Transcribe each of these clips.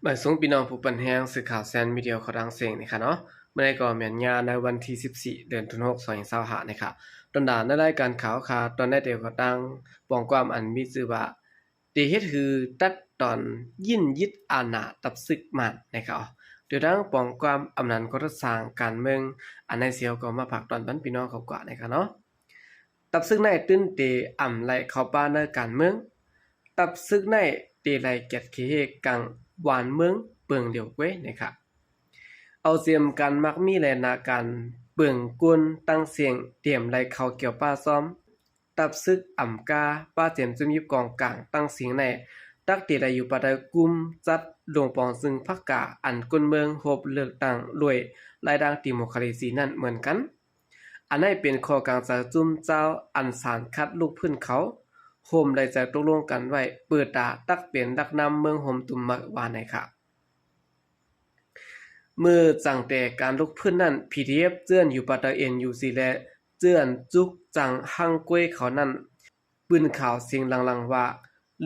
บ่ายสงพี่น้องผู้ปันแฮงสื่อข่าวแซนมีเดียขอดังเสียงนะคะเนาะเมื่อได้ก่อแม่นยาในวันที่14เดือนธันวาคม2025นะคะตอนดานในรายการข่าวค่ะตอนได้เดียวก็ดังปองความอันมีชื่อว่าดีเฮ็ดคือตัดตอนยินยึดอาณาตับซึกมันนะคะโดยดังปองความอำนาจก็สร้างการเมืองอันในเสียวก็มาผักตอนบันพี่น้องเขากว่านะคะเนาะตับซึกในตื้นเตอ่ำไหลเข้าป้าในการเมืองตับซึกในเตไหลเกียรติเฮกังหวานเมืองเปิงเหลียวเว้นะครับเอาเสียมกันมักมีแลนาการเปิงกุนตั้งเสียงเตรียมไหลเข้าเกี่ยวป้าซ้อมตับซึกอ่ำกาป้าเตรียมจุมยิบกองกลางตั้งเสียงในตักเตไหลอยู่ปะไดกุมจัดลงปองซึ่งพักกาอันกุนเมืองโฮบเลือกตั้งรวยรายดังติโมคราซีนั่นเหมือนกันอันนี้เป็นข้อกลางจากจุมเจ้าอันสารคัดลูกพื้นเขาโฮมได้ใจตกลงกันไว้เปิดตาตักเปลี่ยนดักนำเมืองโฮมตุมมักวานในค่ะเมื่อจังแต่การลุกพื้นนั้น PDF เจื้อนอยู่ปัตตาเอ็นยูซีและเจื้อนจุกจังหังกวยเขานั้นปืนข่าวเสียงลังๆว่า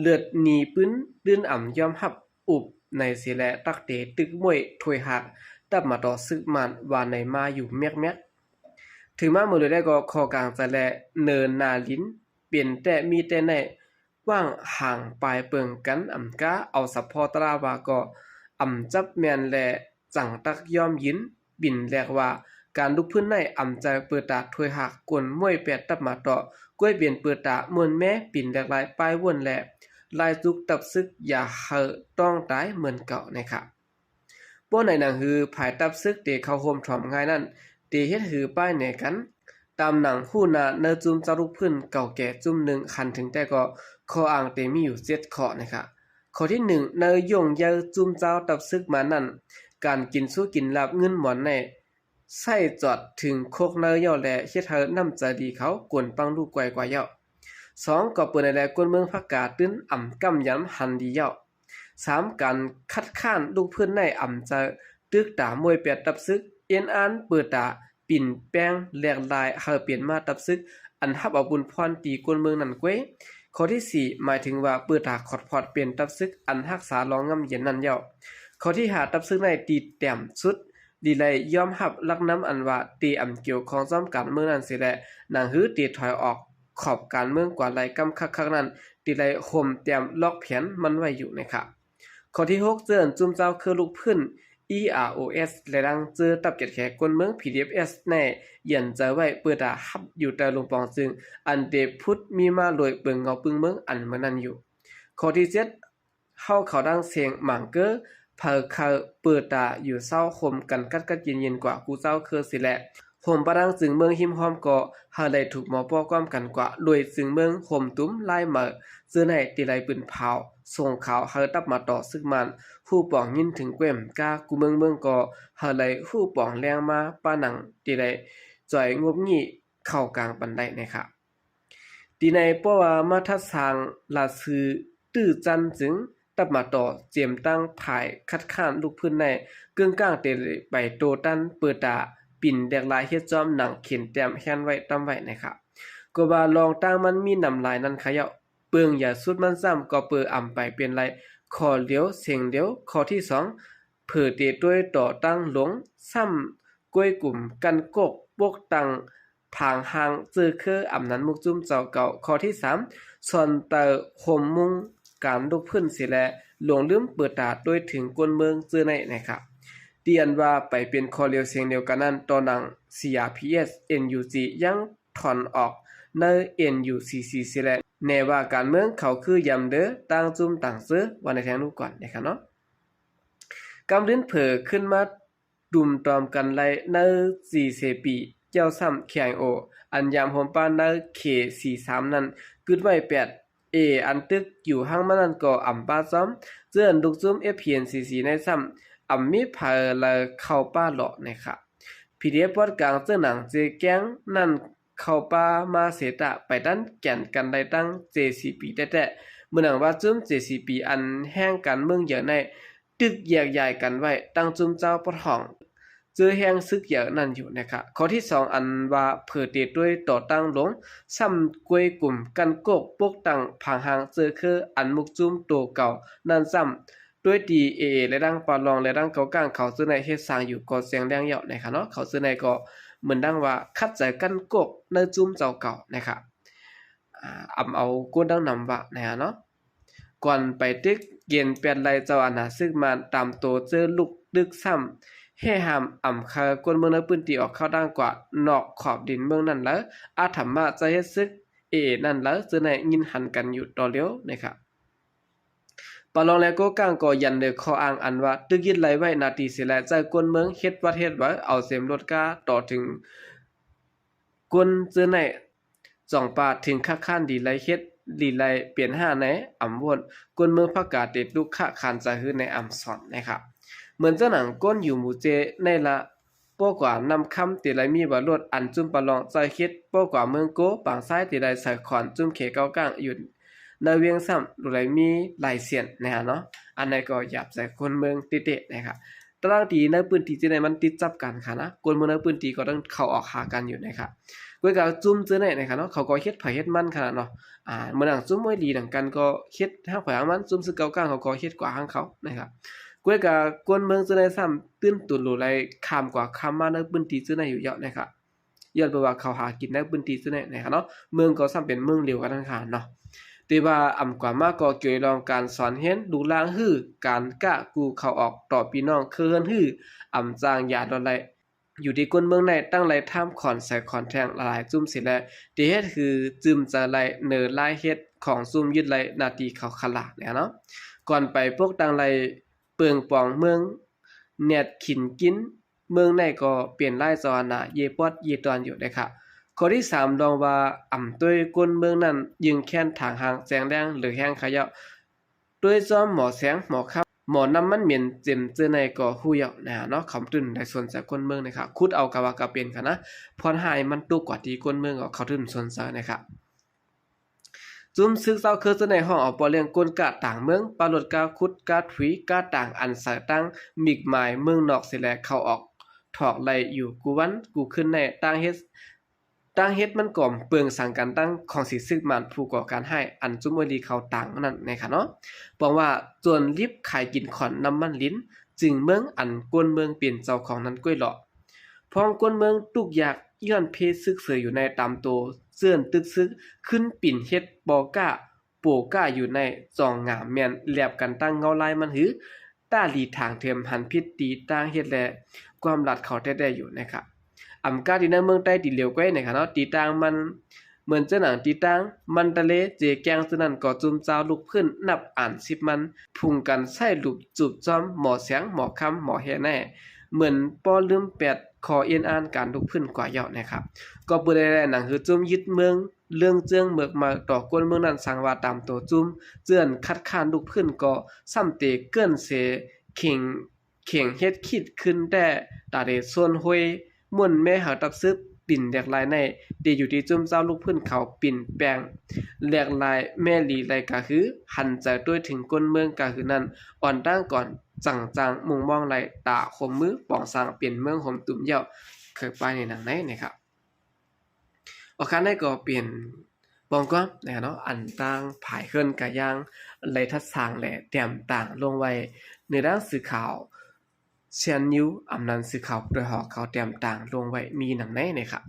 เลือดหนีปืนลื่นอ่ำยอมรับอุบในเสียและตักเตตึกมวยถวยหักตับมาต่อซึกมันวานในมาอยู่แมกถึงมาเมื่อเลยได้ก็คอกลางจะแลเนินนาลิ้นเปลี่ยนแต่มีแต่ในว่างห่างปลายเปิงกันอำกาเอาสัพพอตราว่าก็อำจับแมนแลจังตักยอมยินบินแลกว่าการลุกพื้นในอำใจเปิดตาถวยหักกวนมวยแปดตับมาต่อกล้วยเปลี่ยนเปิดตามวนแม่ปิ่นแลกลายปลายวนแลลายจุกตับซึกอย่าเหอต้องตายเหมือนเก่านะครับป้อในหนังฮือภายตับซึกเตเข้าโฮมถ่อมง่ายนั่นเตเฮ็ดหือป้ายแหนกันตามหนังหู้นาเนอจุมจารุกพื้นเก่าแก่จุ่มหนึ่งคันถึงแต่ก็ข้ออ้างเตมีอยู่7ข้อนะครับข้อที่1เนยงเยอจุมเจ้าตับซึกมานั่นการกินสู้กินลาบเงินหมอนในใส่จอดถึงโคกเนยย่อแลเฮ็ดเฮอน้ำใจดีเขากวนปังลูกไกวกว่าเย่า2ก็เปิ้นได้กวนเมืองภาคกาตื้นอ่ำกำยำหันดีเย่า3การคัดค้านลูกเพิ่นในอ่ำจะตึกตามวยแปดตับซึกเอ็นอันเปิดตาปิ่นแป้งแหลกลายเฮาเปลี่ยนมาตับซึกอันฮับเอาบุญพรตีกวนเมืองนั่นเก้ข้อที่4หมายถึงว่าเปิดตาขอดพอดเปลี่ยนตับซึกอันรักษารองงำเย็นนั่นเย่าข้อที่5ตับซึกในตีแต้มสุดดีไลยอมรับลักน้ำอันว่าตีอำเกี่ยวของซ้อมการเมืองนั้นเสียแลหนังหือตีถอยออกขอบการเมืองกว่าไหลกำคักๆนั้นตีไลห่มแต้มล็อกแผนมันไว้อยู่นะครับข้อที่6เจื้อนจุมเจ้าคือลูกพื้น EROS และดังเจอตับเก็ดแขกกวนเมือง PDFS แน่เย็นจะไว้เปิดตาฮับอยู่แต่ลงปองซึ่งอันเดพุทธมีมาลอยเปิงเงาปึงเมืองอันเมื่อนั้นอยู่ข้อที่7เข้าดังเสียงหมางเกอเผอเขาเปิดตาอยู่เศร้าคมกันกัดเย็นๆกว่ากูเจ้าคือสิแหละห่มปะดังจึงเมืองหิมหอมก็หาได้ถูกหมอป้อความกันกว่าโดยจึงเมืองห่มตุ้มลายเหมอซื้อในตีไลปืนเผาส่งข่าวเฮาตับมาต่อซึกมันผู้ปองยินถึงแก้มกากูเมืองก็เฮาไลผู้ปองแรงมาป้าหนังตีไลจ่อยงบงี้เข้ากลางปันได้นะครับตีในป้อว่ามาทัดสางลาซือตื้อจันจึงตับมาต่อเจียมตั้งภายคัดค้านลูกพื้นในเกื้องก้างเตไปโตตันเปิดตาปิ่นแดกลายเฮ็ดจอมหนังเข็นแต้มแฮนไว้ตำไว้นะครับก็ว่าลองตั้งมันมีนำลายนั้นขะเยาะเปิงอย่าสุดมันซ้ำก็เปิอำไปเป็นไรขอเลี้ยวเสียงเลี้ยวข้อที่2เผื่อเตด้วยต่อตั้งหลงซ้ำกล้วยกลุ่มกันกกปกตังผางหางเจอคืออำนั้นมุกจุ้มเจ้าเก่าข้อที่3ส่วนเตอห่มมุงการลุกพื้นสิแลหลงลืมเปิดตาด้วยถึงกวนเมืองเจอในนะครับเตียนว่าไปเป็นคอเลียวเสียงเดียวกันนั้นตอนนัง CRPS NUG ยังถอนออกใน NUCC สิแลแน่ว่าการเมืองเขาคือยำเด้อต่างจุ่มต่างซื้อวันในแทงนู้ก่อนนะครับเนาะกำลิ้นเผอขึ้นมาดุมตอมกันไลใน4 ปีเจ้าซ้ำ KIO อันยามโฮมป้านใน K43 นั้นกึดไว้8อันตึกอยู่ห้างมันนั้นก็อำป้าซ้อมเจื้อนลูกจุ่ม FPNCC ในซ้ำมีภายละเข้าป้าหลอกนะครับ PDF ปอดกลางเจ้าหนังเจแก้งนั่นเข้าป้ามาเสตะไปด้านแก่นกันได้ตั้ง JCP แต่เมื่อหนังว่าจุ้ม JCP อันแห้งกันเมืองเยอะในตึกแยกย้ายกันไว้ตั้งจุ้มเจ้าปอดห้องเจอแห้งซึกเยอะนั่นอยู่นะครับข้อที่2อันว่าเผื่อเตด้วยต่อตั้งหลงซ้ำกวยกลุ่มกันกกปกตั้งผางหางเจอคืออันมุกจุ้มโตเก่านั่นซ้ำ ด้วยดีเอและดังปาลองและดังเกาก้างเขาซื้อในเฮ็ดสร้างอยู่ก่อเสียงแรงเหยาะนะคะเนาะเขาซื้อในก็เหมือนดังว่าคัดใจกันกกในจุ้มเจ้าเก่านะคะเอาก้นดังนำว่านะเนาะก่อนไปตึกเย็นเปลี่ยนไรเจ้าอาณาซึกมาตามโตเจอลูกดึกซ้ำให้หามคากวนเมืองในพื้นที่ออกเข้าด้านกว่านอกขอบดินเมืองนั่นแล้วอาธรรมะจะเฮ็ดซึกนั่นแล้วจะในยินหันกันอยู่ต่อเลี้ยวนะครับปลองแล้วก็ก้างก็ยันเดข้ออ้างอันว่าตึกยึดไหลไว้นาทีสิแลใจกวนเมืองเฮ็ดวัดเฮ็ดไว้เอาเสียมรถกาต่อถึงกวนเจอในจ่องปาถึงคักค้านดีไหลเฮ็ดดีไหลเปลี่ยน5ในอำวนกวนเมืองประกาศเด็ดลูกค้าคานจะฮื้อในอำสอนนะครับเหมือนเจ้าหนังก้นอยู่หมู่เจในละป้อกว่านำคำติไหลมีบ่รวดอันจุ่มปลองใจเฮ็ดป้อกว่าเมืองโกปางซ้ายติไหลใส่ขอนจุ่มเขเก้ากลางอยู่ในเวียงซ้ำดูไหลมีหลายเสียนนะฮะเนาะอันไหนก็หยับใส่คนเมืองติเตะนะครับตารางที่ในพื้นที่ที่ไหนมันติดจับกันค่ะนะคนเมืองในพื้นที่ก็ต้องเข้าออกหากันอยู่นะครับกวยก็จุ่มเจอไหนนะครับเนาะเขาก็เฮ็ดไผเฮ็ดมันขนาดเนาะเมื่อหนังจุ่มไว้ดีดังกันก็เฮ็ดทางขวางมันจุ่มซึกเก้ากลางเขาก็เฮ็ดกว่าทางเขานะครับกวยก็กวนเมืองเจอไหนซ้ำตื้นตุนหลุไหลข้ามกว่าข้ามมาในพื้นที่เจอไหนอยู่เยอะนะครับย้อนไปว่าเขาหากินในพื้นที่เจอไหนนะครับเนาะเมืองก็ซ้ำเป็นเมืองเร็วกันทั้งค่ะเนาะแต่ว่ากว่ามากก็เกี่ยวรองการสอนเฮ็ดดูลางฮื้อการกะกูเข้าออกต่อพี่น้องคือเฮือนฮื้อจางยาดอนไหลอยู่ที่ก้นเมืองในตั้งไหลท่ามขอนใส่ขอนแทงหลายจุ่มสิแลที่เฮ็ดคือจึมจะไหลเนอลายเฮ็ดของซุ่มยึดไหลนาทีเขาขลาดเนี่ยเนาะก่อนไปพวกตั้งไหลเปิงปองเมืองแนดขินกินเมืองในก็เปลี่ยนลายจอนะเยปอดเยตอนอยู่ได้ค่ะข้อที่3ลองว่าด้วยก้นเมืองนั้นยิงแค้นทางหางแสงแดงหรือแห้งขยะด้วยจอมหมอแสงหมอครับหมอนำมันเหม็นเจ็มเจอในก็ฮู้ยาวนะเนาะคำตื่นในส่วนจากก้นเมืองนะครับคุดเอากะว่ากะเป็นค่ะนะพรหายมันตุกกว่าที่ก้นเมืองก็เขาตื่นส่วนซะนะครับจุ่มซึกเศร้าคือเจอในห้องเอาปอเลี้ยงก้นกะต่างเมืองปลาลดกาคุดกาถุยกาต่างอันสายตั้งมิกหมายเมืองนอกสิแลเข้าออกถอกไหลอยู่กูวันกูขึ้นในตั้งเฮ็ดมันก่อมเปลืองสังกันตั้งของสิซึกมันผู้ก่อการให้อันจุมวลีเขาต่างนั่นนะคะเนาะบอกว่าจวนลิบขายกินขอนน้ำมันลิ้นจึงเมืองอันกวนเมืองเปลี่ยนเจ้าของนั้นก้วยหลอพองกวนเมืองตุกอยากย้อนเพซึกเสืออยู่ในตามโตเสื่อนตึกซึกขึ้นปิ่นเฮ็ดบอก้าโปก้าอยู่ในจองงามแม่นแลบกันตั้งเงาลายมันหือต้าหลีทางเทียมหันพิษตีตั้งเฮ็ดแลความลัดเขาได้อยู่นะครับกาที่ในเมืองใต้ตีเหลียวก้อยนะครับเนาะตีต่างมันเหมือนเจ้าหนังตีต่างมันทะเลเจแกงซะนั้นก็จุ่มเจ้าลุกขึ้นนับอ่าน10มันพุงกันใส่ลูกจูบจอมหมอเสียงหมอคำหมอแห่แน่เหมือนป้อลืม8ขอเอียนอ่านการลุกขึ้นกว่าเหยาะนะครับก็บ่ได้หนังคือจุ่มยึดเมืองเรื่องเจืองเมือกมาต่อกวนเมืองนั้นสังว่าตามตัวจุ่มเจือนคัดค้านลุกขึ้นก็ซ้ำเตเกิ้นเสเข่งเฮ็ดคิดขึ้นแต่ตาเดส่วนห้วยม่วนแม่หาตับซึบปิ่นแหลกลายในดีอยู่ที่จุ่มเจ้าลูกพื้นเขาปิ่นแปลงแหลกลายแม่หลีไรก็คือหันใจด้วยถึงก้นเมืองก็คือนั้นอ่อนตั้งก่อนจังมุงมองไหลตาคมมือปองสร้างเปลี่ยนเมืองห่มตุ่มเหยาเคยไปในหนังไหนนะครับออกคันได้ก็เปลี่ยนปองก็เนาะอันตั้งผายขึ้นกะย่างไหลทัดสร้างแหละเตรียมต่างลงไว้ในด้านสื่อข่าวเชียนนิ้วนั้นสื่อข่าวโดยหอกเขาเตรียมต่างลงไว้มีหนังไหนนะครับ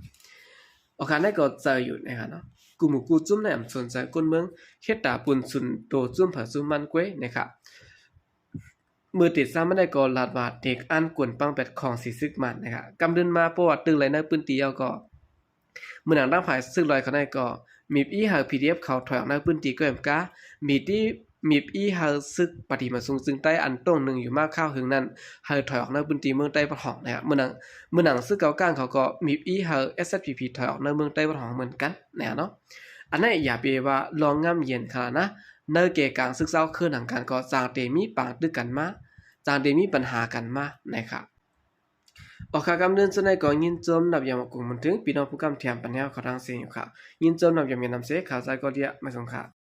โอเคได้ก็เจออยู่นะครับเนาะกูหมู่กูจุ้มในสนใจก้นเมืองเฮ็ดตาปุ่นสุนโตจุ้มผาจุ้มมันก้วยนะครับมือติดซ้ำไม่ได้ก็ลาดว่าเด็กอันกวนปังเป็ดของสีซึกมันนะครับกำเดินมาประวัติตึงไหลในปืนตีเอาก็เมื่อหนังด้านฝ่ายซึกลอยเขาได้ก็มีอีหา PDF เขาถอยออกในปืนตีก็แอมกามีอีหาซึกปฏิมาสูงซึ่งใต้อันต้งหนึ่งอยู่มากข้าวหึงนั้นหาถอยออกในพื้นที่เมืองใต้ปะหองนะครับเมื่อหนังซึกเก่าก้างเขาก็มีอีหา SSPP ถอยออกในเมืองใต้ปะหองเหมือนกันนะเนาะอันนั้นอย่าไปว่าลองง่ำเย็นขนาดนะเนเกกลางซึกเศร้าคือหนังกันก็จางเตมีปางตึกกันมาจางเตมีปัญหากันมานะครับออกข่าวกำเนิดจะในก่อยินโจมนับยามกุมมันถึงพี่น้องผู้กำเทียมปัญญาเขาทางเสียงอยู่ค่ะยินโจมนับยามเมียนนำเสข่าวใจก็เดียไม่สงค่ะ